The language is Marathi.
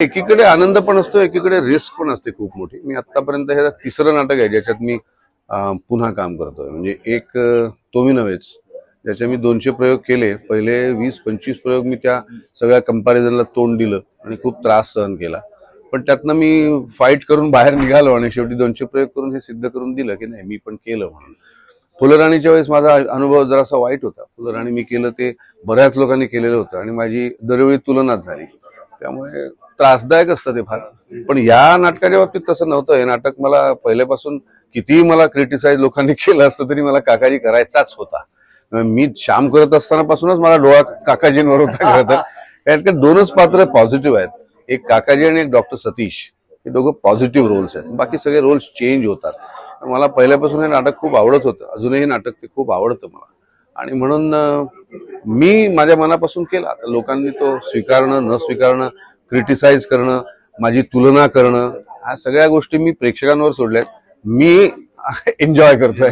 एकीकडे आनंद पण असतो, एकीकडे रिस्क पण असते खूप मोठी. मी आतापर्यंत हे तिसरं नाटक आहे ज्याच्यात मी पुन्हा काम करतोय. म्हणजे एक तो मी नव्हेच, ज्याचे मी 200 प्रयोग केले. पहिले 20-25 प्रयोग मी त्या सगळ्या कंपॅरिझनला तोंड दिलं आणि खूप त्रास सहन केला. पण त्यातनं मी फाईट करून बाहेर निघालो आणि शेवटी 200 प्रयोग करून हे सिद्ध करून दिलं की नाही मी पण केलं म्हणून. फुलराणीच्या वेळेस माझा अनुभव जरासा वाईट होता. फुलराणी मी केलं ते बऱ्याच लोकांनी केलेलं होतं आणि माझी दरवेळी तुलनाच झाली. त्यामुळे त्रासदायक असतं ते फार. पण या नाटकाच्या बाबतीत तसं नव्हतं. हे नाटक मला पहिल्यापासून कितीही मला क्रिटिसाइज लोकांनी केलं असतं तरी मला काकाजी करायचाच होता. मी श्याम करत असताना पासूनच मला डोळा काकाजींवर होता. खरं तर यात दोनच पात्र पॉझिटिव्ह आहेत, एक काकाजी आणि एक डॉक्टर सतीश. हे दोघं पॉझिटिव्ह रोल्स आहेत, बाकी सगळे रोल्स चेंज होतात. मला पहिल्यापासून हे नाटक खूप आवडत होतं, अजूनही नाटक ते खूप आवडतं मला. आणि म्हणून मी माझ्या मनापासून केला. लोकांनी तो स्वीकारणं न स्वीकारणं, क्रिटिसाइज करणं, माझी तुलना करणं, ह्या सगळ्या गोष्टी मी प्रेक्षकांवर सोडल्यात. मी एन्जॉय करतोय.